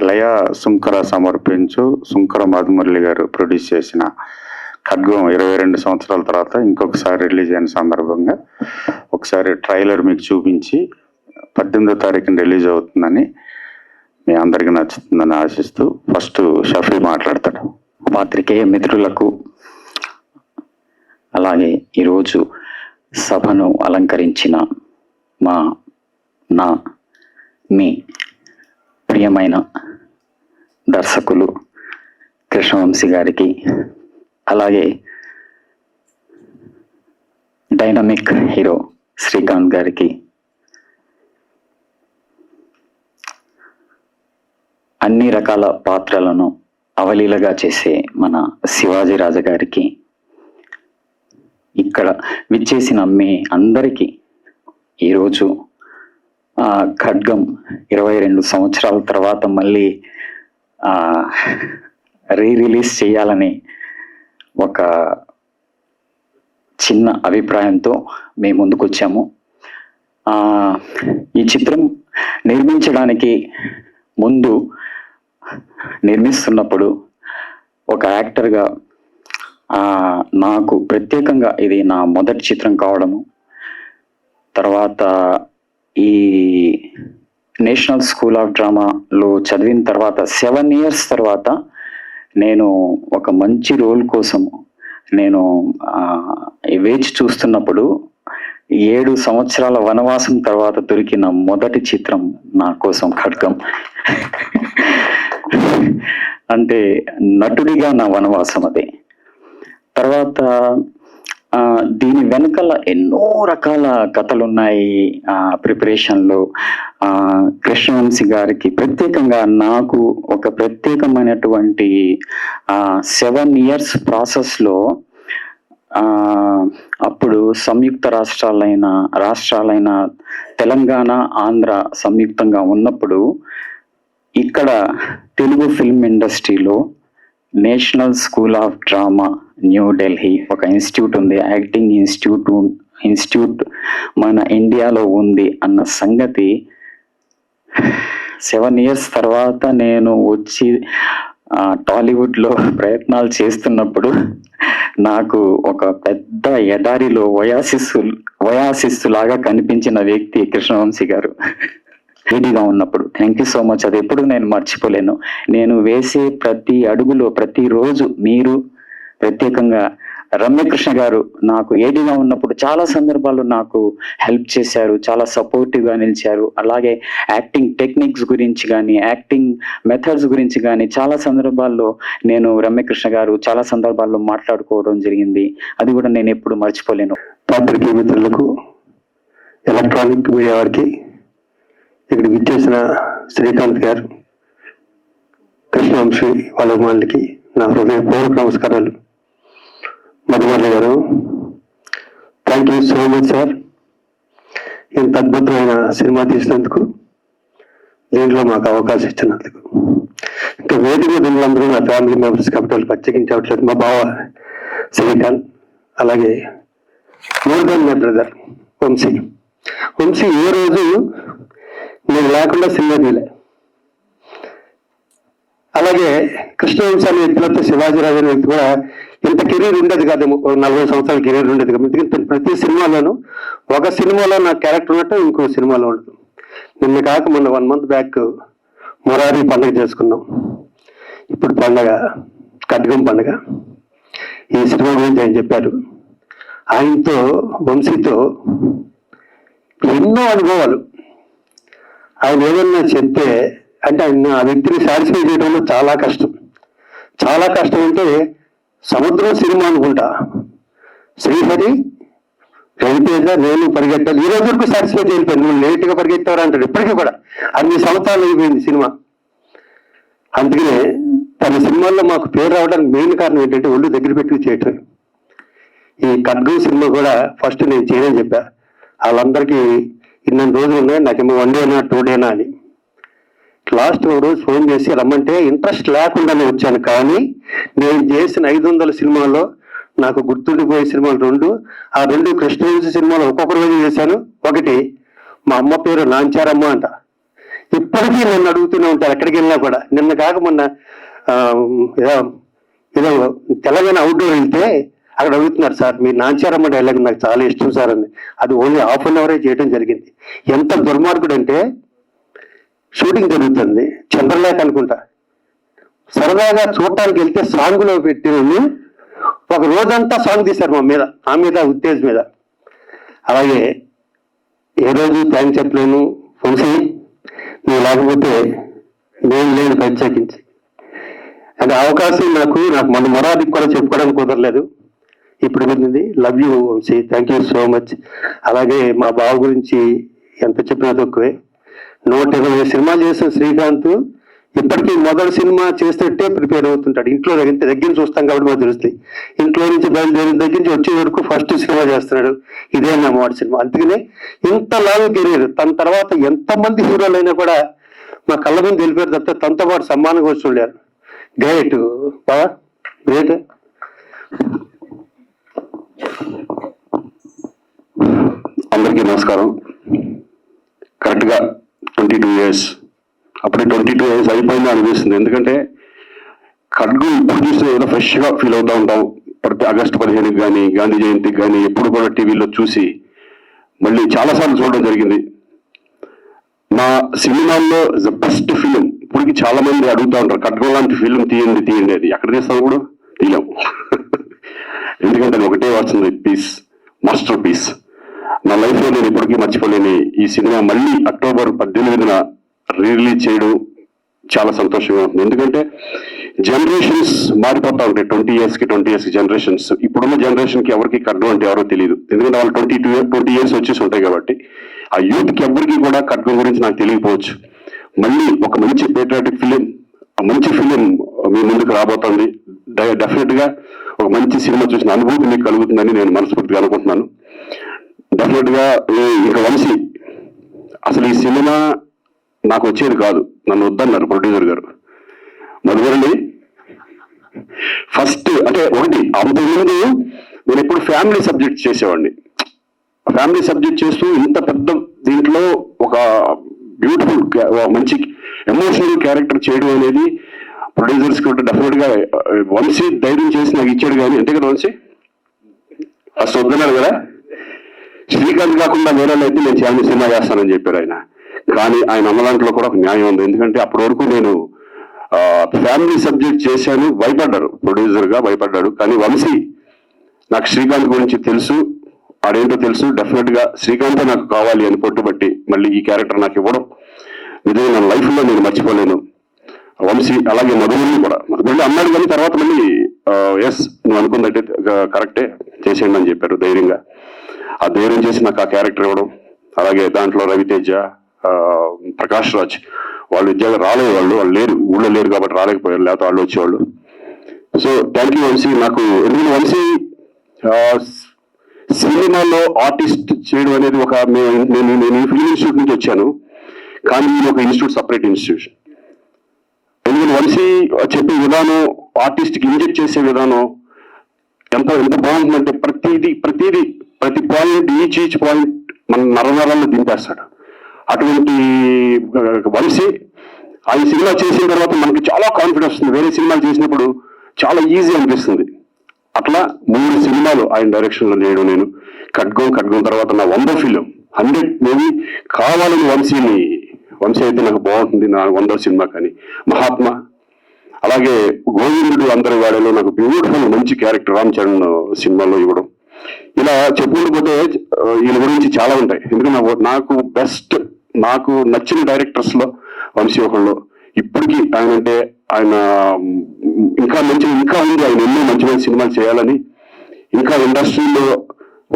లయ సుంకర సమర్పించు సుంకర మధుమురళి గారు ప్రొడ్యూస్ చేసిన ఖడ్గం 22 సంవత్సరాల తర్వాత ఇంకొకసారి రిలీజ్ అయిన సందర్భంగా ఒకసారి ట్రైలర్ మీకు చూపించి 18వ తారీఖున రిలీజ్ అవుతుందని మీ అందరికీ నచ్చుతుందని ఆశిస్తూ ఫస్ట్ షఫీ మాట్లాడతాడు. పాత్రికేయ మిత్రులకు అలాగే ఈరోజు సభను అలంకరించిన మీ ప్రియమైన దర్శకులు కృష్ణవంశీ గారికి, అలాగే డైనమిక్ హీరో శ్రీకాంత్ గారికి, అన్ని రకాల పాత్రలను అవలీలగా చేసే మన శివాజీ రాజా గారికి, ఇక్కడ విచ్చేసిన మీ అందరికీ ఈరోజు ఖడ్గం 22 సంవత్సరాల తర్వాత మళ్ళీ రిలీజ్ చేయాలని ఒక చిన్న అభిప్రాయంతో మేము ముందుకు వచ్చాము. ఈ చిత్రం నిర్మించడానికి ముందు నిర్మిస్తున్నప్పుడు ఒక యాక్టర్గా నాకు ప్రత్యేకంగా ఇది నా మొదటి చిత్రం కావడము, తర్వాత ఈ నేషనల్ స్కూల్ ఆఫ్ డ్రామాలో చదివిన తర్వాత 7 years తర్వాత నేను ఒక మంచి రోల్ కోసం నేను వేచి చూస్తున్నప్పుడు 7 సంవత్సరాల వనవాసం తర్వాత దొరికిన మొదటి చిత్రం నా కోసం ఖడ్గం. అంటే నటుడిగా నా వనవాసం అదే. తర్వాత దీని వెనకాల ఎన్నో రకాల కథలు ఉన్నాయి. ప్రిపరేషన్లో కృష్ణవంశీ గారికి ప్రత్యేకంగా నాకు ఒక ప్రత్యేకమైనటువంటి 7 years ప్రాసెస్లో అప్పుడు సంయుక్త రాష్ట్రాలైన తెలంగాణ, ఆంధ్ర సంయుక్తంగా ఉన్నప్పుడు ఇక్కడ తెలుగు ఫిల్మ్ ఇండస్ట్రీలో national school of drama New Delhi ఒక ఇన్స్టిట్యూట్ ఉంది, యాక్టింగ్ ఇన్స్టిట్యూట్ మన ఇండియాలో ఉంది అన్న సంగతి 7 years తర్వాత నేను వచ్చి టాలీవుడ్లో ప్రయత్నాలు చేస్తున్నప్పుడు నాకు ఒక పెద్ద ఎడారిలో వయాసిస్సు లాగా కనిపించిన వ్యక్తి కృష్ణవంశీ గారు రెడీగా ఉన్నప్పుడు. Thank you so much. అది ఎప్పుడు నేను మర్చిపోలేను. నేను వేసే ప్రతి అడుగులో ప్రతిరోజు మీరు ప్రత్యేకంగా రమ్యకృష్ణ గారు నాకు ఏడీగా ఉన్నప్పుడు చాలా సందర్భాల్లో నాకు హెల్ప్ చేశారు, చాలా సపోర్టివ్గా నిలిచారు. అలాగే యాక్టింగ్ టెక్నిక్స్ గురించి కానీ, యాక్టింగ్ మెథడ్స్ గురించి కానీ చాలా సందర్భాల్లో నేను రమ్యకృష్ణ గారు చాలా సందర్భాల్లో మాట్లాడుకోవడం జరిగింది. అది కూడా నేను ఎప్పుడు మర్చిపోలేను. పాత్రికేయ మిత్రులకు, ఎలక్ట్రానిక్ మీడియా వారికి, ఇక్కడ విచ్చేసిన శ్రీకాంత్ గారు, కృష్ణవంశీ వాళ్ళ అభిమానులకి నా హృదయపూర్వక నమస్కారాలు. మధుమురళి గారు, thank you so much sir. ఇంత అద్భుతమైన సినిమా తీసినందుకు, దీంట్లో మాకు అవకాశం ఇచ్చినందుకు. ఇంకా వేదిక దీనిలందరూ నా ఫ్యామిలీ మెంబర్స్ కాబట్టి వాళ్ళు ప్రత్యేకించవట్లేదు. మా బావ శ్రీకాంత్, అలాగే more than my brother Vamshi. ఏ రోజు నేను లేకుండా సినిమా తీయలే. అలాగే కృష్ణవంశీ అనే వ్యక్తులతో శివాజీరాజు అనే వ్యక్తి కూడా ఇంత కెరీర్ ఉండేది కాదేమో, 40 సంవత్సరాల కెరీర్ ఉండేది కాదు. ఎందుకంటే ప్రతి సినిమాలోనూ ఒక సినిమాలో నా క్యారెక్టర్ ఉన్నట్టు ఇంకో సినిమాలో ఉండదు. నిన్న కాక మొన్న 1 month బ్యాక్ మొరారి పండుగ చేసుకున్నాం. ఇప్పుడు పండగ ఖడ్గం పండుగ. ఈ సినిమా గురించి ఆయన చెప్పారు. ఆయనతో వంశీతో ఎన్నో అనుభవాలు. ఆయన ఏదన్నా చెప్తే అంటే ఆయన ఆ వ్యక్తిని సాటిస్ఫై చేయడంలో చాలా కష్టం. అంటే సముద్రం సినిమా అనుకుంటా, శ్రీహరి, రవితేజ, నేను పరిగెట్టాలి. ఈ రోజు వరకు సాటిస్ఫై చేయలేదు. నువ్వు లేట్గా పరిగెత్తావు అంటాడు. ఇప్పటికీ కూడా అన్ని సంవత్సరాలు అయిపోయింది సినిమా. అందుకనే తన సినిమాల్లో మాకు పేరు రావడానికి మెయిన్ కారణం ఏంటంటే ఒళ్ళు దగ్గర పెట్టి చేయటం. ఈ ఖడ్గం సినిమా కూడా ఫస్ట్ నేను చేయని చెప్పా. వాళ్ళందరికీ ఇన్ని రోజులు ఉన్నాయి, నాకేమో 1 day 2 day అని. లాస్ట్ రోజు ఫోన్ చేసి రమ్మంటే ఇంట్రెస్ట్ లేకుండానే వచ్చాను. కానీ నేను చేసిన 500 సినిమాల్లో నాకు గుర్తుండిపోయే సినిమాలు 2. ఆ 2 కృష్ణవంశీ సినిమాలు ఒక్కొక్క రోజు చేశాను. ఒకటి మా అమ్మ పేరు నాంచారమ్మ అంట. ఇప్పటికీ నన్ను అడుగుతూనే ఉంటారు ఎక్కడికి వెళ్ళినా కూడా. నిన్న కాక మొన్న ఏదో తెలంగాణ అవుట్డోర్ వెళ్తే అక్కడ అడుగుతున్నారు, సార్ మీ నాంచారమ్మ డైలాగ్ నాకు చాలా ఇష్టం సార్ అని. అది ఓన్లీ హాఫ్ అన్ అవరే చేయడం జరిగింది. ఎంత దుర్మార్గుడు అంటే, షూటింగ్ జరుగుతుంది చంద్రలేఖ అనుకుంటా, సరదాగా చూడటానికి వెళ్తే సాంగ్లో పెట్టిన ఒక రోజంతా సాంగ్ తీశారు మా మీద ఉత్తేజ్ మీద. అలాగే ఏ రోజు థ్యాంక్స్ చెప్పలేను వంశీ, నువ్వు లేకపోతే నేను లేని ప్రత్యేకించి. అంటే అవకాశం నాకు మన మొరాదికి కూడా చెప్పుకోవడానికి కుదరలేదు, ఇప్పుడు కుదిరింది. Love you Vamshi, thank you so much. అలాగే మా బావ గురించి ఎంత చెప్పినా తక్కువే. 120 సినిమాలు చేసిన శ్రీకాంత్ ఇప్పటికీ మొదటి సినిమా చేసేటట్టే ప్రిపేర్ అవుతుంటాడు. ఇంట్లో దగ్గర చూస్తాం కాబట్టి మాకు తెలుస్తుంది. ఇంట్లో నుంచి బయలుదేరిన దగ్గర నుంచి వచ్చే వరకు ఫస్ట్ సినిమా చేస్తున్నాడు. ఇదే నా మొదటి సినిమా. అందుకనే ఇంత లాంగ్ కెరీర్. తన తర్వాత ఎంతమంది హీరోలు అయినా కూడా మా కళ్ళ ముందు తెలిపారు తప్ప తనతో పాటు సమ్మానం కూడా చూడలేరు. గ్రేట్ బాగా గ్రేట్. అందరికీ నమస్కారం. కరెక్ట్గా 22 years, అప్పుడే 22 years అయిపోయిందా అనిపిస్తుంది. ఎందుకంటే ఖడ్గం ఇప్పుడు చూస్తే ఏదో ఫ్రెష్గా ఫీల్ అవుతూ ఉంటాం. ప్రతి ఆగస్టు 15కి కానీ గాంధీ జయంతికి కానీ ఎప్పుడు కూడా టీవీలో చూసి మళ్ళీ చాలాసార్లు చూడడం జరిగింది. మా సినిమాల్లో ద బెస్ట్ ఫిలిం ఇప్పటికి చాలా మంది అడుగుతూ ఉంటారు, ఖడ్గం లాంటి ఫిలిం తీయండి అది. ఎక్కడ తీస్తాం కూడా తీయలేం. ఎందుకంటే అది ఒకటే వచ్చింది, పీస్, మాస్టర్ పీస్. నా లైఫ్లో నేను ఇప్పటికీ మర్చిపోలేని ఈ సినిమా మళ్ళీ అక్టోబర్ 18న రిలీజ్ చేయడం చాలా సంతోషంగా ఉంటుంది. ఎందుకంటే జనరేషన్స్ మారిపోతా ఉంటాయి. 20 years జనరేషన్స్. ఇప్పుడున్న జనరేషన్కి ఎవరికి ఖడ్గం అంటే ఎవరో తెలియదు. ఎందుకంటే వాళ్ళు 20 years వచ్చేసి ఉంటాయి కాబట్టి ఆ యూత్కి ఎవరికి కూడా ఖడ్గం గురించి నాకు తెలియకపోవచ్చు. మళ్ళీ ఒక మంచి పేట్రియాటిక్ ఫిలిం, మంచి ఫిలిం మీ ముందుకు రాబోతోంది. డెఫినెట్గా ఒక మంచి సినిమా చూసిన అనుభూతి మీకు కలుగుతుందని నేను మనస్ఫూర్తిగా అనుకుంటున్నాను. డెఫినెట్గా ఇంకా వంశీ, అసలు ఈ సినిమా నాకు వచ్చేది కాదు, నన్ను వద్దన్నారు ప్రొడ్యూసర్ గారు. మొదలండి ఫస్ట్ అంటే ఒకటి, అంతకుముందు నేను ఎప్పుడు ఫ్యామిలీ సబ్జెక్ట్ చేసేవాడిని. ఫ్యామిలీ సబ్జెక్ట్ చేస్తూ ఇంత పెద్ద దీంట్లో ఒక బ్యూటిఫుల్ మంచి ఎమోషనల్ క్యారెక్టర్ చేయడం అనేది ప్రొడ్యూసర్స్ కూడా డెఫినెట్గా వంశీ ధైర్యం చేసి నాకు ఇచ్చాడు. కానీ అంతే కదా వంశీ, ఫస్ట్ వద్దన్నారు కదా. శ్రీకాంత్ కాకుండా వేరే అయితే నేను చాలా సినిమా చేస్తానని చెప్పారు ఆయన. కానీ ఆయన అన్న దాంట్లో కూడా ఒక న్యాయం ఉంది. ఎందుకంటే అప్పటి వరకు నేను ఫ్యామిలీ సబ్జెక్ట్ చేశాను, భయపడ్డారు, ప్రొడ్యూసర్గా భయపడ్డాడు. కానీ వంశీ నాకు శ్రీకాంత్ గురించి తెలుసు, ఆడేంటో తెలుసు. డెఫినెట్గా శ్రీకాంత్ నాకు కావాలి అని పట్టుబట్టి మళ్ళీ ఈ క్యారెక్టర్ నాకు ఇవ్వడం నిజంగా నా లైఫ్లో నేను మర్చిపోలేను. వంశీ అలాగే మధుమల్లి కూడా, మధుమల్లి అన్నాడు కానీ తర్వాత మళ్ళీ ఎస్ నువ్వు అనుకుందంటే కరెక్టే చేసేయండి అని చెప్పారు ధైర్యంగా. ఆ ధైర్యం చేసి నాకు ఆ క్యారెక్టర్ ఇవ్వడం. అలాగే దాంట్లో రవితేజ, ప్రకాష్ రాజ్ వాళ్ళు ఇద్దరు రాలేదు, వాళ్ళు లేరు, ఊళ్ళో లేరు కాబట్టి రాలేకపోయారు, లేకపోతే వాళ్ళు వచ్చేవాళ్ళు. So thank you Vamshi. నాకు ఎందుకంటే వంశీ సినిమాలో ఆర్టిస్ట్ చేయడం అనేది ఒక నేను ఫిల్మ్ ఇన్స్టిట్యూట్ నుంచి వచ్చాను, కానీ ఇది ఒక ఇన్స్టిట్యూట్, సపరేట్ ఇన్స్టిట్యూషన్. ఎందుకంటే వంశీ చెప్పే విధానం, ఆర్టిస్ట్కి ఇంజెక్ట్ చేసే విధానం ఎంత బాగుంటుందంటే ప్రతి పాయింట్, ఈచ్ పాయింట్ మన నరనరాల్లో దింపేస్తాడు. అటువంటి వంశీ ఆ సినిమా చేసిన తర్వాత మనకి చాలా కాన్ఫిడెన్స్ వస్తుంది. వేరే సినిమాలు చేసినప్పుడు చాలా ఈజీ అనిపిస్తుంది. అట్లా 3 సినిమాలు ఆయన డైరెక్షన్లో చేయడం నేను. ఖడ్గం తర్వాత నా 100వ ఫిలిం, 100 మూవీ కావాలని వంశీ అయితే నాకు బాగుంటుంది నా 100వ సినిమా. కానీ మహాత్మా, అలాగే గోవిందుడు అందరి వాడలో నాకు బ్యూటిఫుల్ మంచి క్యారెక్టర్ రామ్ చరణ్ సినిమాలో ఇవ్వడం. ఇలా చెప్పుకుంటూ పోతే వీళ్ళ గురించి చాలా ఉంటాయి. ఎందుకంటే నాకు నచ్చిన డైరెక్టర్స్ లో వంశీ ఒకళ్ళు. ఇప్పటికీ ఆయన ఇంకా ఉంది, ఆయన ఎన్నో మంచి సినిమాలు చేయాలని. ఇంకా ఇండస్ట్రీలో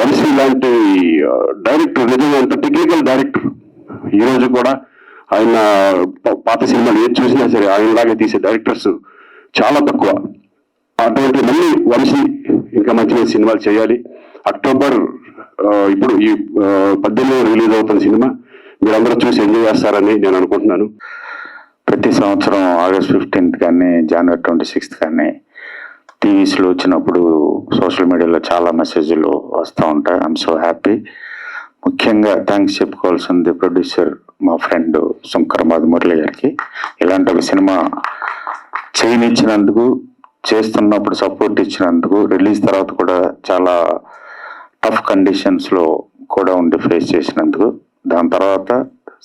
వంశీ లాంటి డైరెక్టర్, నిజంగా అంత టెక్నికల్ డైరెక్టర్ ఈ రోజు కూడా ఆయన పాత సినిమాలు ఏది చూసినా సరే ఆయనలాగే తీసే డైరెక్టర్స్ చాలా తక్కువ. అటువంటి మళ్ళీ వంశీ ఇంకా మంచి సినిమాలు చేయాలి. అక్టోబర్ ఇప్పుడు ఈ 18న రిలీజ్ అవుతున్న సినిమా మీరందరూ చూసి ఎంజాయ్ చేస్తారని నేను అనుకుంటున్నాను. ప్రతి సంవత్సరం ఆగస్ట్ 15th కానీ జనవరి 26th కానీ టీవీస్లో వచ్చినప్పుడు సోషల్ మీడియాలో చాలా మెసేజ్లు వస్తూ ఉంటాయి. I'm so happy. ముఖ్యంగా థ్యాంక్స్ చెప్పుకోవాల్సింది ప్రొడ్యూసర్ మా ఫ్రెండ్ శంకర్ మధుమురళి గారికి ఇలాంటి ఒక సినిమా చేయనిచ్చినందుకు, చేస్తున్నప్పుడు సపోర్ట్ ఇచ్చినందుకు, రిలీజ్ తర్వాత కూడా చాలా టఫ్ కండిషన్స్లో కూడా ఉండి ఫేస్ చేసినందుకు, దాని తర్వాత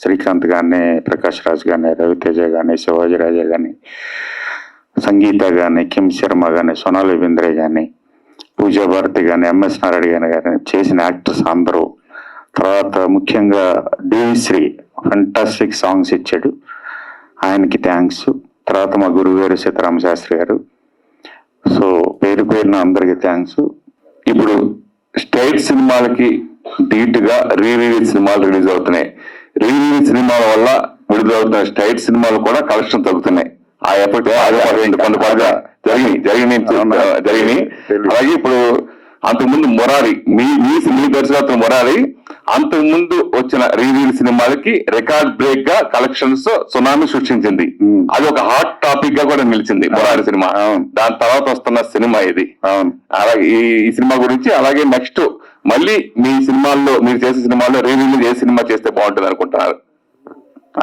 శ్రీకాంత్ కానీ, ప్రకాష్ రాజ్ కానీ, రవితేజ కానీ, శివాజీ రాజా కానీ, సంగీత కానీ, కిమ్ శర్మ కానీ, సోనాలి బింద్రే కానీ, పూజా భారతి కానీ, ఎంఎస్ నారాయణ కానీ చేసిన యాక్టర్స్ అందరూ, తర్వాత ముఖ్యంగా దేవిశ్రీ ఫంటాస్టిక్ సాంగ్స్ ఇచ్చాడు, ఆయనకి థ్యాంక్స్. తర్వాత మా గురువు గారు సీతారామ శాస్త్రి గారు. సో పేరు పేరున అందరికి థ్యాంక్స్. ఇప్పుడు స్టేట్ సినిమాలకి ధీటుగా రిలీజ్ సినిమాలు రిలీజ్ అవుతున్నాయి. రిలీజ్ సినిమాల వల్ల విడుదలవుతున్న స్టేట్ సినిమాలు కూడా కలెక్షన్ తగ్గుతున్నాయి. ఆ ఎఫెక్ట్ కొన్ని పడగా జరిగినాయి. అలాగే ఇప్పుడు అంతకుముందు మొరారి మీ దర్శకత్వం మొరారి అంతకుముందు వచ్చిన రిలీజ్ సినిమాలకి రికార్డ్ బ్రేక్ గా కలెక్షన్స్ సునామీ సృష్టించింది. అది ఒక హాట్ టాపిక్ గా కూడా నిలిచింది మొరారి సినిమా. దాని తర్వాత వస్తున్న సినిమా ఇది. అలాగే ఈ సినిమా గురించి, అలాగే నెక్స్ట్ మళ్ళీ మీ సినిమాల్లో, మీరు చేసే సినిమాల్లో రిలీజ్ ఏ సినిమా చేస్తే బాగుంటుంది అనుకుంటున్నారు?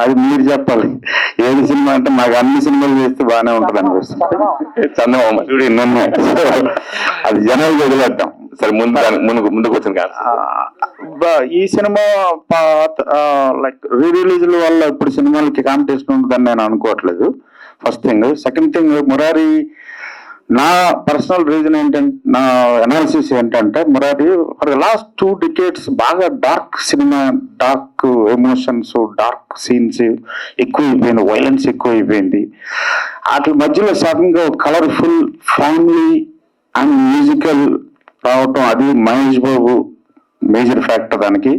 అది మీరు చెప్పాలి. ఏది సినిమా అంటే నాకు అన్ని సినిమాలు చేస్తే బాగానే ఉంటుంది అనిపిస్తుంది. చందమామ చూడు ఎన్ని ఉన్నాయి. అది జనాలు వదిలేద్దాం. సరే, ముందుకు వచ్చిన కాదు. ఈ సినిమా లైక్ రిలీజ్ల వల్ల ఇప్పుడు సినిమాలకి కాంపిటీషన్ ఉంటుందని నేను అనుకోవట్లేదు. First thing. Second thing, Murari నా పర్సనల్ రీజన్ ఏంటంటే, నా అనాలిసిస్ ఏంటంటే, Murari for the last 2 decades బాగా dark cinema, dark emotions, dark scenes ఎక్కువైపోయింది, వైలెన్స్ ఎక్కువైపోయింది. వాటి మధ్యలో సడన్గా కలర్ఫుల్ ఫ్యామిలీ అండ్ మ్యూజికల్ రావటం, అది మహేష్ బాబు మేజర్ ఫ్యాక్టర్ దానికి,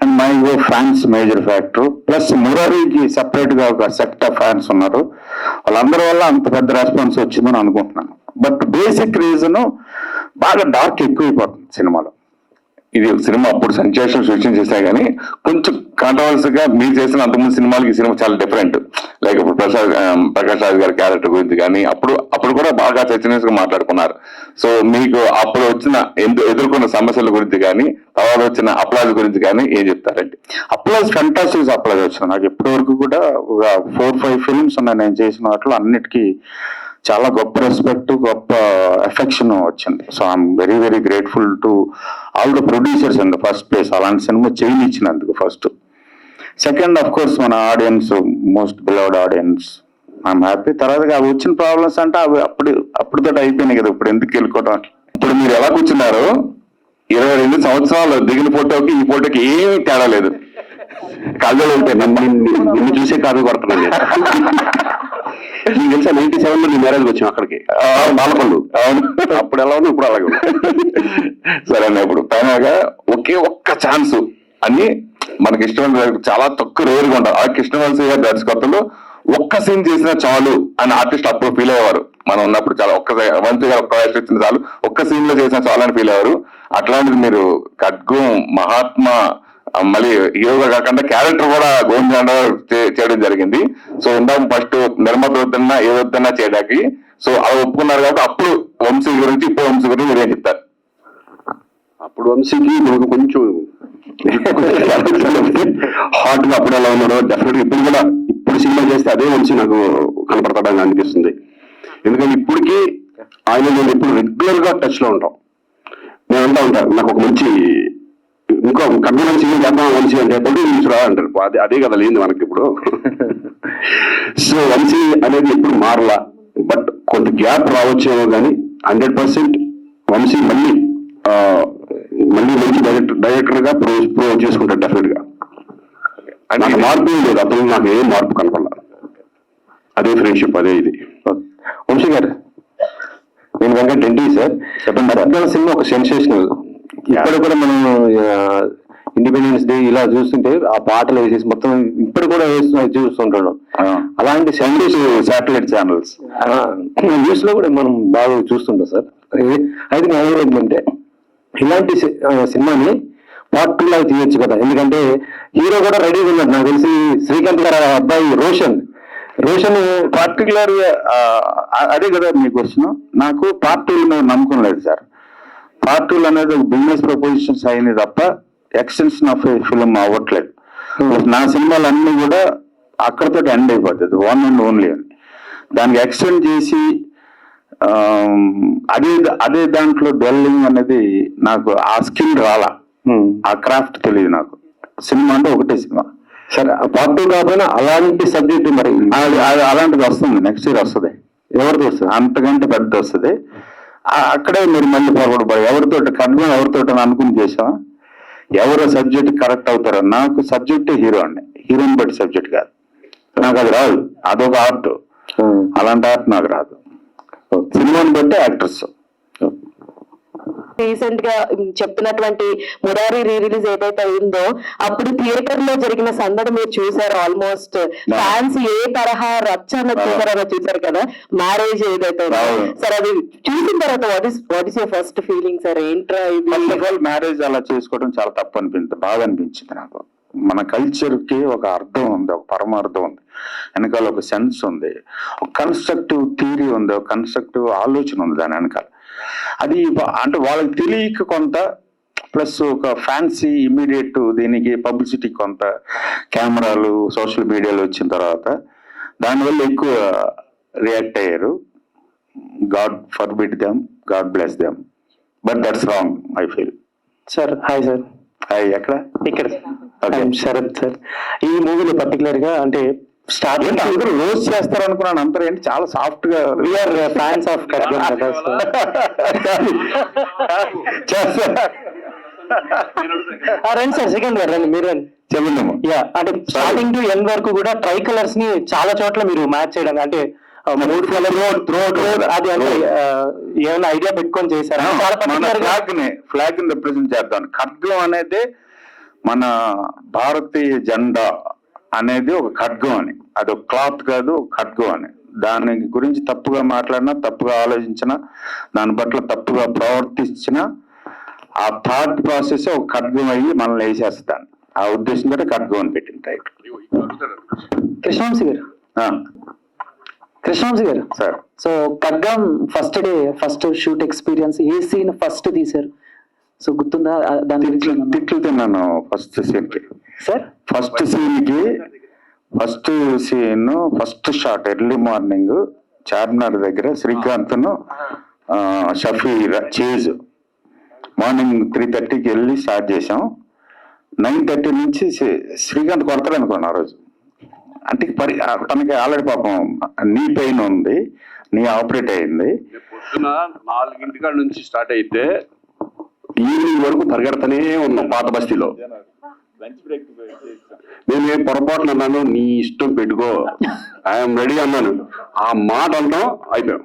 and Mahesh Babu fans major factor. Plus మురారికి సెపరేట్ గా ఒక సెట్ ఆఫ్ ఫ్యాన్స్ ఉన్నారు. వాళ్ళందరి వల్ల అంత పెద్ద రెస్పాన్స్ వచ్చిందని అనుకుంటున్నాను. బట్ బేసిక్ రీజన్ బాగా డార్క్ ఎక్కువైపోతుంది సినిమాలో. ఇది సినిమా అప్పుడు సెన్సేషన్ సృష్టించేసాయి, కానీ కొంచెం కాంట్రవర్సీగా మీరు చేసిన అంతకుముందు సినిమాలకి ఈ సినిమా చాలా డిఫరెంట్. లైక్ ఇప్పుడు ప్రకాష్ రాజ్ గారి క్యారెక్టర్ గురించి కానీ అప్పుడు కూడా బాగా చర్చనీయంగా మాట్లాడుకున్నారు. సో మీకు అప్పుడు వచ్చిన ఎదుర్కొన్న సమస్యల గురించి కానీ, తర్వాత వచ్చిన అప్లాజ్ గురించి కానీ ఏం చెప్తారండి? అప్లాజ్ ఫెంటాస్టిక్ అప్లాజ్ వచ్చింది. నాకు ఇప్పటి వరకు కూడా ఒక 4-5 ఫిల్మ్స్ ఉన్నాయి నేను చేసిన వాటిలో, అన్నిటికీ చాలా గొప్ప రెస్పెక్ట్, గొప్ప ఎఫెక్షన్ వచ్చింది. So I'm very very grateful to all the producers in the first place, అలాంటి సినిమా చేయనిచ్చినందుకు ఫస్ట్. సెకండ్, అఫ్ కోర్స్ మన audience, most beloved audience, I'm happy. తర్వాత అవి వచ్చిన ప్రాబ్లమ్స్ అంటే అవి అప్పుడుతో అయిపోయినాయి కదా, ఇప్పుడు ఎందుకు వెళ్ళుకోవడం. ఇప్పుడు మీరు ఎలా కూర్చున్నారు? 22 సంవత్సరాలు దిగిన ఫోటోకి ఈ ఫోటోకి ఏమీ తేడా లేదు. కళ్ళు వెళ్తాయి. నిన్ను చూసే కాదు కొడుతున్నాను. నీకు తెలుసా 97లో నీ మ్యారేజ్కి వచ్చాం అక్కడికి, బాలపల్లు. అప్పుడు ఎలా ఉంది, ఇప్పుడు అలాగే. సరే, ఇప్పుడు ఫైనల్ గా ఒక్క ఛాన్స్ అని మనకి ఇష్టమైన చాలా తక్కువ రేరుగా ఉంటారు. ఆ కృష్ణవంశీ గారి దర్శకత్వంలో ఒక్క సీన్ చేసినా చాలు అని ఆర్టిస్ట్ అప్పుడు ఫీల్ అయ్యేవారు. మనం ఉన్నప్పుడు చాలా వంశీ గారు ఒక్క వయసు వచ్చిన చాలు, ఒక్క సీన్ లో చేసినా చాలు అని ఫీల్ అయ్యారు. అట్లాంటిది మీరు ఖడ్గం, మహాత్మా, మళ్ళీ హీరోగా కాకుండా క్యారెక్టర్ కూడా గోవింద చేయడం జరిగింది. సో ఇందాక ఫస్ట్ నిర్మాత వద్దన్నా ఏ వద్దన్నా చేయడానికి, సో అలా ఒప్పుకున్నారు కాబట్టి అప్పుడు వంశీ గురించి, ఇప్పుడు వంశీ గురించి మీరేం చెప్తారు? అప్పుడు వంశీకి మనకు కొంచెం హాట్ గా అప్పుడు ఎలా ఉన్నాడో డెఫినెట్ ఇప్పుడు సినిమా చేస్తే అదే వంశీ నాకు కనపడతాడని అనిపిస్తుంది. ఎందుకంటే ఇప్పటికీ ఆయన నేను ఇప్పుడు రెగ్యులర్ గా టచ్ లో ఉంటాం. నేను అంటా ఉంటాను, నాకు ఒక మంచి ఇంకో కన్వీనెన్స్ చేద్దాం వంశీ అంటే రా అంటారు. అదే కదా లేదు మనకి ఇప్పుడు. సో వంశీ అనేది ఎప్పుడు మారలా, బట్ కొంత గ్యాప్ రావచ్చేమో కానీ 100% వంశీ మళ్ళీ మంచి డైరెక్టర్ గా ప్రూవ్ చేసుకుంటాడు డెఫినెట్ గా. నాకు మార్పు లేదు, అతను నాకు ఏం మార్పు కనపడాల. అదే ఫ్రెండ్షిప్, అదే ఇది. వంశీ గారు, నేను వెంకట రెడ్డి సార్. చెప్పండి. సినిమా ఒక సెన్సేషనల్. ఇప్పుడు కూడా మనం ఇండిపెండెన్స్ డే ఇలా చూస్తుంటే ఆ పాటలు వేసేసి మొత్తం ఇప్పుడు కూడా చూస్తుంటాడు. అలాంటి శాటిలైట్ ఛానల్స్ న్యూస్ లో కూడా మనం బాగా చూస్తుంటాం సార్. అయితే నా ఏంటంటే ఇలాంటి సినిమాని పార్ట్ 2 లాగా తీయొచ్చు కదా, ఎందుకంటే హీరో కూడా రెడీగా ఉన్నాడు. నాకు తెలిసి శ్రీకాంత్ గారు అబ్బాయి రోషన్ పర్టికులర్ అదే కదా మీ క్వశ్చన్. నాకు పార్ట్ 2 మీద నమ్మకం లేదు సార్. పార్ట్ 2 అనేది బిజినెస్ ప్రపోజిషన్స్ అయింది తప్ప ఎక్స్టెన్షన్ ఆఫ్ ఫిల్మ్ అవ్వట్లేదు. నా సినిమాలు అన్ని కూడా అక్కడతో ఎండ్ అయిపోతుంది, వన్ అండ్ ఓన్లీ అని. దానికి ఎక్స్టెండ్ చేసి అదే అదే దాంట్లో డెల్లింగ్ అనేది నాకు ఆ స్కిల్ రాలా, ఆ క్రాఫ్ట్ తెలియదు నాకు. సినిమా అంటే ఒకటే సినిమా. సరే, పార్ట్ 2 కాకపోయినా అలాంటి సబ్జెక్ట్ మరి అలాంటిది వస్తుంది, నెక్స్ట్ ఇయర్ వస్తుంది. ఎవరిది వస్తుంది? అంతకంటే పెద్ద వస్తుంది. అక్కడే మీరు మళ్ళీ పొరపడి ఎవరితో కన్వీన్ ఎవరితో అనుకుని చేసాం, ఎవరు సబ్జెక్ట్ కరెక్ట్ అవుతారో. నాకు సబ్జెక్ట్ హీరో అండి, హీరోని బట్టి సబ్జెక్ట్ కాదు. నాకు అది రాదు, అదొక ఆర్ట్. అలాంటి ఆర్ట్ నాకు రాదు. సినిమాని బట్టి యాక్టర్స్. రీసెంట్ గా చెప్పినటువంటి మురారి రీ రిలీజ్ ఏదైతే అయిందో అప్పుడు థియేటర్ లో జరిగిన సందడి మీరు చూసారు. ఆల్మోస్ట్ ఫ్యాన్స్ ఏ తరహా రచ్చ అన్నది చూసారో చూసారు కదా, మ్యారేజ్ ఏదైతే సార్. అది చూసిన తర్వాత what is your first feeling sir? ఏంట్రా ఇది? మ్యారేజ్ అలా చేసుకోవడం చాలా తప్పు అనిపించింది, బాగా అనిపించింది నాకు. మన కల్చర్ కి ఒక అర్థం ఉంది, ఒక పరమార్థం ఉంది, వెనకాల ఒక సెన్స్ ఉంది, ఒక కన్స్ట్రక్టివ్ థియరీ ఉంది, ఒక కన్స్ట్రక్టివ్ ఆలోచన ఉంది దాని వెనకాల. అది అంటే వాళ్ళకి తెలియక కొంత, ప్లస్ ఒక ఫ్యాన్సీ ఇమ్మీడియట్ దీనికి పబ్లిసిటీ కొంత, కెమెరాలు సోషల్ మీడియాలో వచ్చిన తర్వాత దానివల్ల ఎక్కువ రియాక్ట్ అయ్యారు. God forbid them, God bless them, but that's wrong I feel. Sir hi sir. Hi, ఎక్కడ? ఇక్కడ శరత్ సార్. ఈ మూవీలో పర్టికులర్ గా అంటే స్టార్టింగ్ అందరూ రోజ్ చేస్తారు అనుకున్నాను, అందరూ ఏంటి చాలా సాఫ్ట్ గా. వీఆర్ ఫ్యాన్స్ ఆఫ్ ఖడ్గం కదా రండి సార్, సెకండ్ గారు రండి, మీరు రండి చెప్పండి. యా, అంటే స్టార్టింగ్ టు ఎండ్ వరకు కూడా ట్రై కలర్స్ ని చాలా చోట్ల మీరు మ్యాచ్ చేయడం, అంటే 3 కలర్ అది అంటే ఏమైనా ఐడియా పెట్టుకొని చేశారా? మన ఫ్లాగ్ ని రిప్రజెంట్ చేద్దాం. ఖడ్గం అనేది మన భారతీయ జెండా అనేది ఒక ఖడ్గం అని, అది ఒక క్లాత్ కాదు, ఒక ఖడ్గం అని. దాని గురించి తప్పుగా మాట్లాడినా, తప్పుగా ఆలోచించినా, దాని పట్ల తప్పుగా ప్రవర్తించిన ఆ థాట్ ప్రాసెస్ ఒక ఖడ్గం అయ్యి మనల్ని వేసేస్తాను. ఆ ఉద్దేశంతో ఖడ్గం అని పెట్టింది right. Krishna Vamsi garu, Krishna Vamsi garu sir. So Khadgam first day, first shoot experience, ఏ సీన్ ఫస్ట్ తీశారు? సో గుర్తుందా దాని గురించి? తిట్లు తిన్నాను ఫస్ట్ సీన్ కి. Sir first scene first shot early morning Charminar దగ్గర శ్రీకాంత్ షఫీ చేజ్ మార్నింగ్ 3:30కి వెళ్ళి స్టార్ట్ చేసాం. 9:30 నుంచి శ్రీకాంత్ కొడతాడు అనుకోండి ఆ రోజు. అంటే తనకి ఆల్రెడీ పాపం నీ పెయిన్ ఉంది, నీ ఆపరేట్ అయింది. పొద్దున 4 గంటల నుంచి స్టార్ట్ అయితే ఈవినింగ్ వరకు పరిగెడతానే ఉన్నాం పాత బస్తీలో. నేను ఏ పొరపాటున అన్నాను, నీ ఇష్టం పెట్టుకో, ఐఎమ్ రెడీ అన్నాను. ఆ మాట అంటాం అయిపోయాం.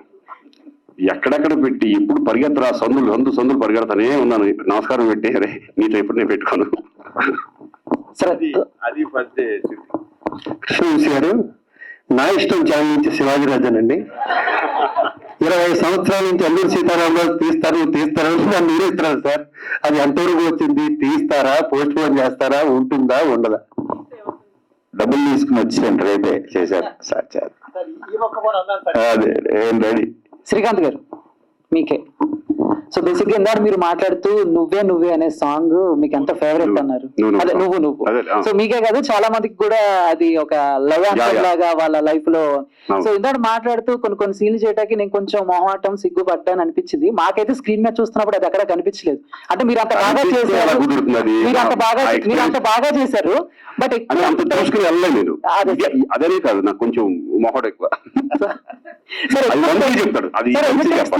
ఎక్కడెక్కడ పెట్టి ఎప్పుడు పరిగెత్తరా, సందులు పరిగెడతానే ఉన్నాను. నమస్కారం పెట్టి, అరే నీతో ఎప్పుడు నేను పెట్టుకోను. అది ఫస్ట్ కృష్ణవంశీ గారు, నా ఇష్టం ఛానల్ నుంచి శివాజీ రాజానండి. 20 సంవత్సరాల నుంచి అల్లూరి సీతారామరాజు తీస్తారు మీరే ఇస్తున్నారు సార్. అది ఎంతవరకు వచ్చింది? తీస్తారా, పోస్ట్ పోన్ చేస్తారా, ఉంటుందా, ఉండదా? డబ్బులు తీసుకుని వచ్చేయండి, రేపే చేశారు సార్. అదే ఏం రెడీ. శ్రీకాంత్ గారు మీకే. సో బేసిక్ గా ఇందాక మీరు మాట్లాడుతూ నువ్వే అనే సాంగ్ మీకు ఎంత ఫేవరెట్ అన్నారు. అదే నువ్వు. సో మీకే కాదు చాలా మందికి కూడా అది ఒక లవ్ యాంథమ్ లాగా వాళ్ళ లైఫ్ లో. సో ఇందాక మాట్లాడుతూ కొన్ని సీన్లు చేయడానికి నేను కొంచెం మొహమాటం, సిగ్గుపడ్డాను అనిపించింది. మాకైతే స్క్రీన్ మీద చూస్తున్నప్పుడు అది అక్కడ కనిపించలేదు. అంటే మీరు అంత బాగా చేశారు, మీరు అంత బాగా చేశారు. బట్ అదే కాదు, నాకు కొంచెం మొహం ఎక్కువ.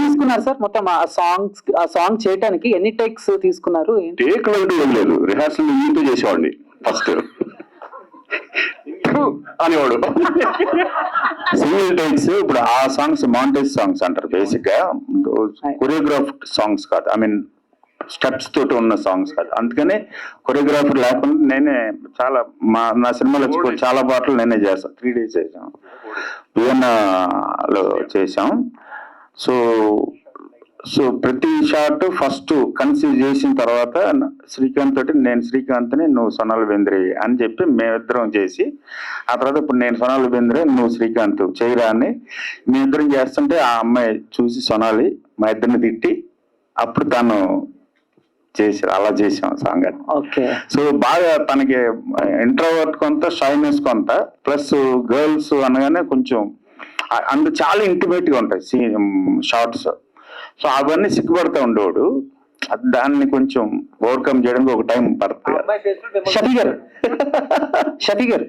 తీసుకున్నారు సార్ మొత్తం ఆ సాంగ్ చేయడానికి ఎన్ని టేక్స్ తీసుకున్నారు? టేక్లు అంటూ ఏం లేదు, రిహార్సల్ ఈతో చేసేవాడిని. ఫస్ట్ అనేవాడు సింగిల్ టేక్స్. ఇప్పుడు ఆ సాంగ్స్ మాంటేజ్ సాంగ్స్ అంటారు బేసిక్ గా, కొరియోగ్రాఫ్డ్ సాంగ్స్ కాదు, ఐ మీన్ స్టెప్స్ తోటి ఉన్న సాంగ్స్ కాదు. అందుకని కొరియోగ్రాఫర్ లేకుండా నేనే నా సినిమాలో చాలా పాటలు నేనే చేస్తాను. 3 days చేసాం, వియన్నాలో చేసాం. సో ప్రతి షాట్ ఫస్ట్ కన్సీవ్ చేసిన తర్వాత శ్రీకాంత్ తోటి, నేను శ్రీకాంత్ని, నువ్వు సోనాలి బెంద్రే అని చెప్పి మేమిద్దరం చేసి, ఆ తర్వాత ఇప్పుడు నేను సోనాలి బెంద్రే, నువ్వు శ్రీకాంత్ చేయరా అని మేమిద్దరం చేస్తుంటే ఆ అమ్మాయి చూసి సోనాలి మా ఇద్దరిని తిట్టి, అప్పుడు తను చేసారు, అలా చేసాం సాంగ్ అది. ఓకే. సో బాగా తనకి ఇంట్రోవర్ట్ కొంత, షైనెస్ కొంత, ప్లస్ గర్ల్స్ అనగానే కొంచెం చాలా ఇంటిమేట్ గా ఉంటాయి షార్ట్స్. సో అవన్నీ సిగ్గుపడుతూ ఉండేవాడు. దాన్ని కొంచెం ఓవర్కమ్ చేయడానికి ఒక టైం పడుతుంది. షఫీ గారు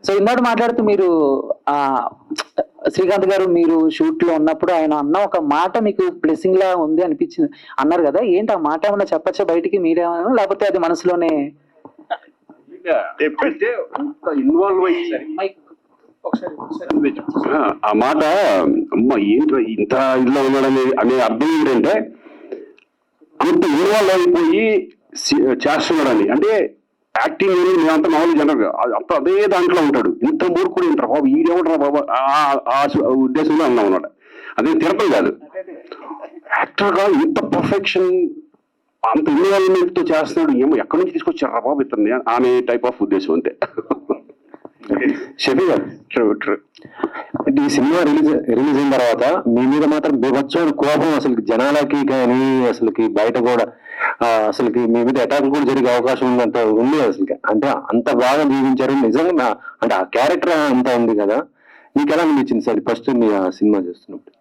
సో ఇందాక మాట్లాడుతూ మీరు శ్రీకాంత్ గారు మీరు షూట్ లో ఉన్నప్పుడు ఆయన అన్న ఒక మాట మీకు బ్లెస్సింగ్ లా ఉంది అనిపించింది అన్నారు కదా, ఏంటి ఆ మాట ఏమన్నా చెప్పచ్చా బయటికి మీరేమన్నా, లేకపోతే అది మనసులోనే ఇన్వాల్వ్ అయ్యి ఆ మాట అమ్మ ఏంట్రా ఇంత ఇదిలో ఉన్నాడని అనే అర్థం ఏంటంటే అంత ఇన్వాల్వ్ అయిపోయి చేస్తున్నాడని. అంటే యాక్టింగ్ మేమంతా మామూలు జనరల్ గా అంత అదే దాంట్లో ఉంటాడు. ఇంత మూర్ఖుడు ఏంటారు బాబు, ఈడేమంటారా బాబు ఆ ఉద్దేశంలో అన్నా ఉన్నాడు. అదే తిరపతి కాదు, యాక్టర్ గా ఇంత పర్ఫెక్షన్ అంత ఇన్వాల్వ్మెంట్ తో చేస్తున్నాడు, ఏమో ఎక్కడి నుంచి తీసుకొచ్చారా బాబు ఇతన్ని ఆమె టైప్ ఆఫ్ ఉద్దేశం అంతే. షఫీ గారు, ట్రూ. ఈ సినిమా రిలీజ్ అయిన తర్వాత మీ మీద మాత్రం బీభత్సమైన కోపం అసలు జనాలకి కానీ అసలుకి బయట కూడా అసలుకి మీ మీద అటాక్ కూడా జరిగే అవకాశం ఉందంత ఉంది అసలు. అంటే అంత బాగా జీవించారు నిజంగా. అంటే ఆ క్యారెక్టర్ అంతా ఉంది కదా, మీకు ఎలా అనిపించింది సార్ ఫస్ట్ మీ ఆ సినిమా చేస్తున్నప్పుడు?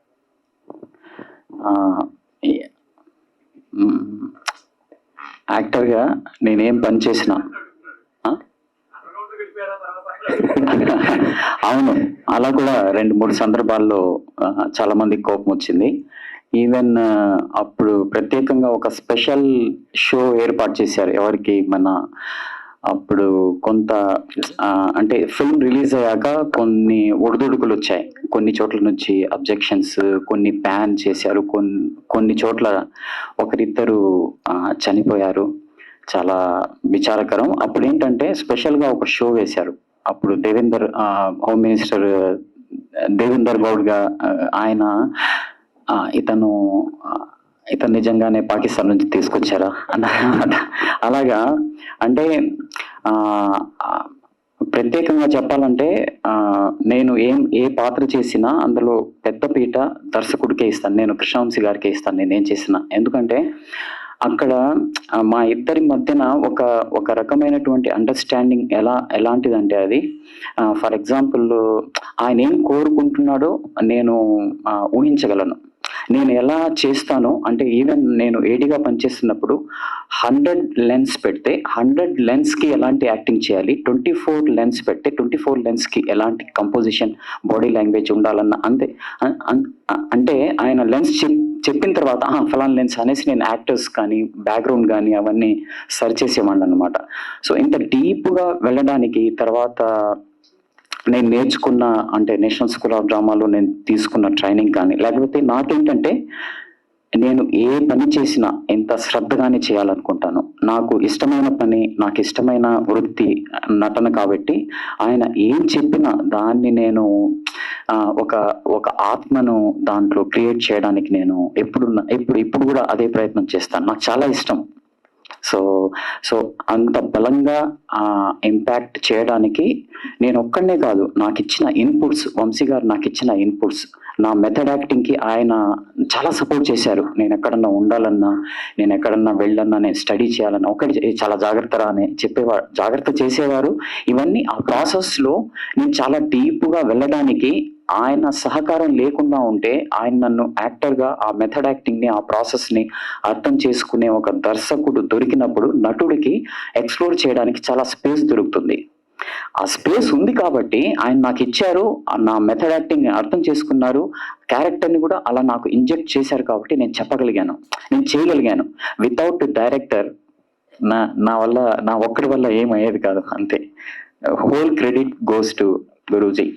యాక్టర్గా నేనేం పని చేసినా అవును, అలా కూడా 2-3 సందర్భాల్లో చాలా మందికి కోపం వచ్చింది. ఈవెన్ అప్పుడు ప్రత్యేకంగా ఒక స్పెషల్ షో ఏర్పాటు చేశారు ఎవరికి, మన అప్పుడు కొంత అంటే ఫిల్మ్ రిలీజ్ అయ్యాక కొన్ని ఒడిదుడుకులు వచ్చాయి, కొన్ని చోట్ల నుంచి అబ్జెక్షన్స్, కొన్ని బ్యాన్ చేశారు, కొన్ని చోట్ల ఒకరిద్దరు చనిపోయారు. చాలా విచారకరం. అప్పుడు ఏంటంటే స్పెషల్గా ఒక షో వేశారు. అప్పుడు హోమ్ మినిస్టర్ దేవేందర్ గౌడ్ గా ఆయన ఇతను నిజంగానే పాకిస్తాన్ నుంచి తీసుకొచ్చారా అన్నమాట. అలాగా అంటే ప్రత్యేకంగా చెప్పాలంటే నేను ఏ పాత్ర చేసినా అందులో పెద్ద పీట దర్శకుడికే ఇస్తాను, నేను కృష్ణవంశీ గారికే ఇస్తాను నేనేం చేసినా. ఎందుకంటే అక్కడ మా ఇద్దరి మధ్యన ఒక రకమైనటువంటి అండర్స్టాండింగ్ ఎలాంటిదంటే అది ఫర్ ఎగ్జాంపుల్ ఆయన ఏం కోరుకుంటున్నాడో నేను ఊహించగలను. నేను ఎలా చేస్తానో అంటే ఈవెన్ నేను ఏడీగా పనిచేస్తున్నప్పుడు 100 లెన్స్ పెడితే 100 లెన్స్కి ఎలాంటి యాక్టింగ్ చేయాలి, 24 లెన్స్ పెడితే 24 లెన్స్కి ఎలాంటి కంపోజిషన్, బాడీ లాంగ్వేజ్ ఉండాలన్న అంతే. అంటే ఆయన లెన్స్ చెప్పిన తర్వాత ఫలానా లెన్స్ అనేసి నేను యాక్టర్స్ కానీ బ్యాక్గ్రౌండ్ కానీ అవన్నీ సర్చ్ చేసేవాడిని అనమాట. సో ఇంత డీప్గా వెళ్ళడానికి తర్వాత నేను నేర్చుకున్న అంటే నేషనల్ స్కూల్ ఆఫ్ డ్రామాలో నేను తీసుకున్న ట్రైనింగ్ కానీ, లేకపోతే నాకేంటంటే నేను ఏ పని చేసినా ఎంత శ్రద్ధగానే చేయాలనుకుంటాను. నాకు ఇష్టమైన పని, నాకు ఇష్టమైన వృత్తి నటన కాబట్టి ఆయన ఏం చెప్పినా దాన్ని నేను ఒక ఆత్మను దాంట్లో క్రియేట్ చేయడానికి నేను ఇప్పుడు కూడా అదే ప్రయత్నం చేస్తాను. నాకు చాలా ఇష్టం. సో అంత బలంగా ఇంపాక్ట్ చేయడానికి నేను ఒక్కడనే కాదు, నాకు ఇచ్చిన ఇన్పుట్స్, వంశీ గారు నాకు ఇచ్చిన ఇన్పుట్స్, నా మెథడ్ యాక్టింగ్కి ఆయన చాలా సపోర్ట్ చేశారు. నేను ఎక్కడన్నా ఉండాలన్నా, నేను ఎక్కడన్నా వెళ్ళన్నా, నేను స్టడీ చేయాలన్నా ఒకటి చాలా జాగ్రత్త అని చెప్పేవారు, జాగ్రత్త చేసేవారు. ఇవన్నీ ఆ ప్రాసెస్లో నేను చాలా డీప్గా వెళ్ళడానికి ఆయన సహకారం లేకుండా ఉంటే, ఆయన నన్ను యాక్టర్గా ఆ మెథడ్ యాక్టింగ్ని, ఆ ప్రాసెస్ని అర్థం చేసుకునే ఒక దర్శకుడు దొరికినప్పుడు నటుడికి ఎక్స్ప్లోర్ చేయడానికి చాలా స్పేస్ దొరుకుతుంది. ఆ స్పేస్ ఉంది కాబట్టి ఆయన నాకు ఇచ్చారు, నా మెథడ్ యాక్టింగ్ అర్థం చేసుకున్నారు, క్యారెక్టర్ని కూడా అలా నాకు ఇంజెక్ట్ చేశారు కాబట్టి నేను చెప్పగలిగాను, నేను చేయగలిగాను. వితౌట్ డైరెక్టర్ నా ఒక్కడి వల్ల ఏమయ్యేది కాదు. అంతే. Whole credit goes to Guruji.